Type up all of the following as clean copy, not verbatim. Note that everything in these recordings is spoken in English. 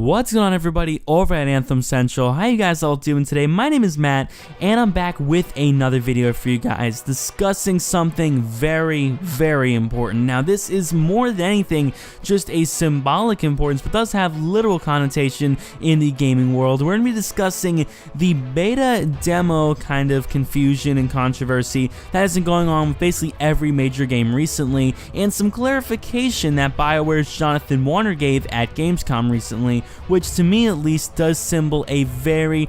What's going on, everybody over at Anthem Central? How you guys all doing today? My name is Matt, and I'm back with another video for you guys discussing something very important. Now, this is more than anything just a symbolic importance, but does have literal connotation in the gaming world. We're going to be discussing the beta demo kind of confusion and controversy that has been going on with basically every major game recently, and some clarification that Bioware's Jonathan Warner gave at Gamescom recently, which to me at least does symbol a very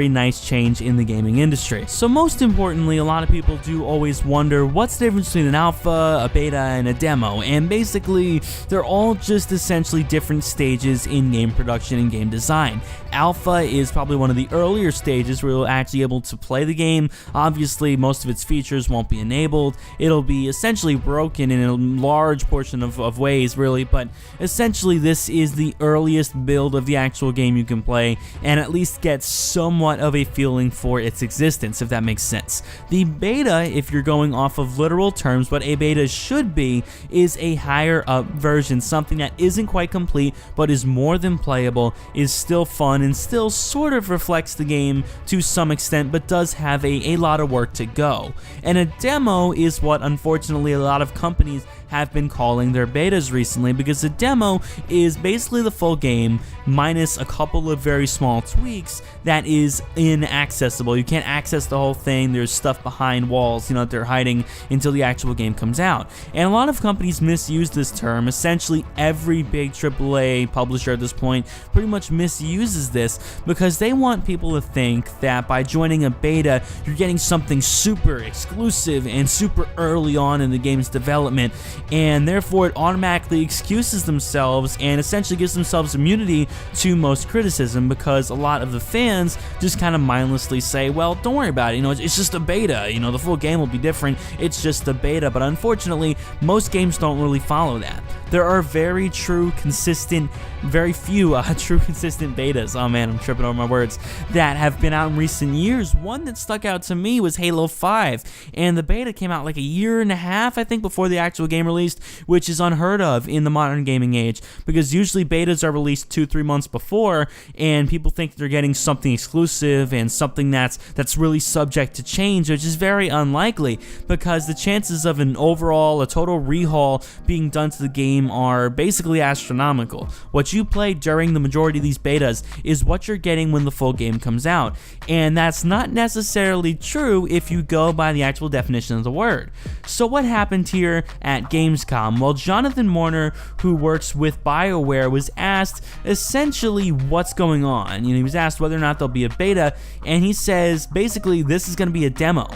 nice change in the gaming industry. So most importantly, a lot of people do always wonder what's the difference between an alpha, a beta, and a demo, and basically they're all just essentially different stages in game production and game design. Alpha is probably one of the earlier stages where you'll actually be able to play the game. Obviously most of its features won't be enabled, it'll be essentially broken in a large portion of ways really, but essentially this is the earliest build of the actual game you can play and at least get somewhat of a feeling for its existence, if that makes sense. The beta, if you're going off of literal terms, what a beta should be, is a higher up version, something that isn't quite complete but is more than playable, is still fun, and still sort of reflects the game to some extent, but does have a lot of work to go. And a demo is what unfortunately a lot of companies have been calling their betas recently, because the demo is basically the full game minus a couple of very small tweaks that is inaccessible. You can't access the whole thing. There's stuff behind walls, that they're hiding until the actual game comes out. And a lot of companies misuse this term. Essentially every big AAA publisher at this point pretty much misuses this because they want people to think that by joining a beta you're getting something super exclusive and super early on in the game's development, and therefore it automatically excuses themselves and essentially gives themselves immunity to most criticism, because a lot of the fans just kind of mindlessly say, well, don't worry about it, it's just a beta, the full game will be different, it's just a beta. But unfortunately most games don't really follow that. There are very few consistent betas, oh man, I'm tripping over my words, that have been out in recent years. One that stuck out to me was Halo 5, and the beta came out like a year and a half, I think, before the actual game released, which is unheard of in the modern gaming age, because usually betas are released 2-3 months before, and people think they're getting something exclusive and something that's really subject to change, which is very unlikely, because the chances of a total rehaul being done to the game are basically astronomical. What you play during the majority of these betas is what you're getting when the full game comes out, and that's not necessarily true if you go by the actual definition of the word. So what happened here at Gamescom? Well, Jonathan Warner, who works with Bioware, was asked essentially what's going on. He was asked whether or not there'll be a beta, and he says basically this is going to be a demo.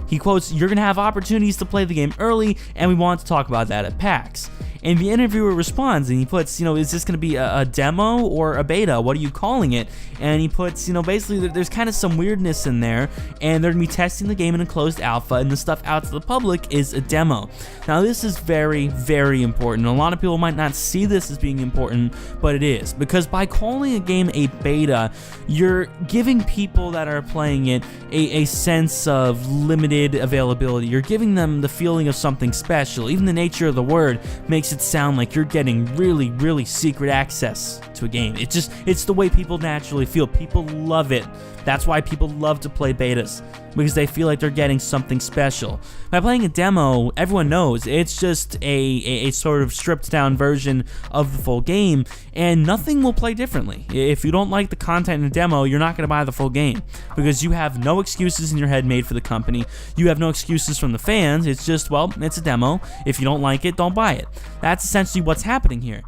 He quotes, "You're going to have opportunities to play the game early, and we want to talk about that at PAX." And the interviewer responds and he puts, is this going to be a demo or a beta? What are you calling it? And he puts, basically there's kind of some weirdness in there, and they're going to be testing the game in a closed alpha, and the stuff out to the public is a demo. Now this is very important. A lot of people might not see this as being important, but it is, because by calling a game a beta, you're giving people that are playing it a sense of limited availability. You're giving them the feeling of something special. Even the nature of the word makes it sound like you're getting really secret access to a game. It's the way people naturally feel. People love it. That's why people love to play betas, because they feel like they're getting something special. By playing a demo, everyone knows it's just a sort of stripped down version of the full game, and nothing will play differently. If you don't like the content in a demo, you're not going to buy the full game, because you have no excuses in your head made for the company. You have no excuses from the fans. It's just, well, it's a demo. If you don't like it, don't buy it. That's essentially what's happening here.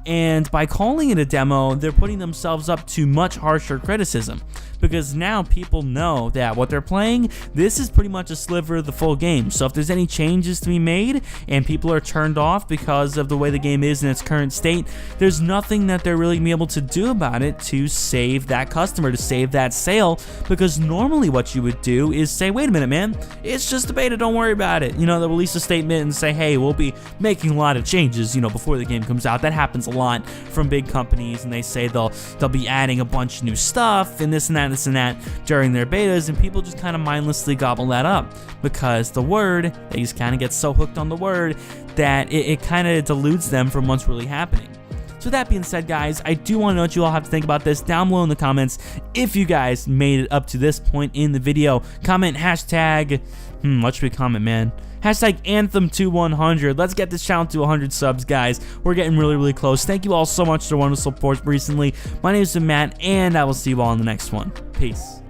And by calling it a demo, they're putting themselves up to much harsher criticism, because now people know that what they're playing, this is pretty much a sliver of the full game. So if there's any changes to be made and people are turned off because of the way the game is in its current state, there's nothing that they're really going to be able to do about it to save that customer, to save that sale, because normally what you would do is say, wait a minute, man, it's just a beta, don't worry about it. They'll release a statement and say, hey, we'll be making a lot of changes, before the game comes out. That happens a lot from big companies, and they say they'll be adding a bunch of new stuff and this and that during their betas, and people just kind of mindlessly gobble that up, because the word, they just kind of get so hooked on the word that it kind of deludes them from what's really happening. So with that being said, guys, I do want to know what you all have to think about this down below in the comments. If you guys made it up to this point in the video, comment hashtag, what should we comment, man? Hashtag Anthem2100. Let's get this channel to 100 subs, guys. We're getting really, really close. Thank you all so much for wonderful support recently. My name is Matt, and I will see you all in the next one. Peace.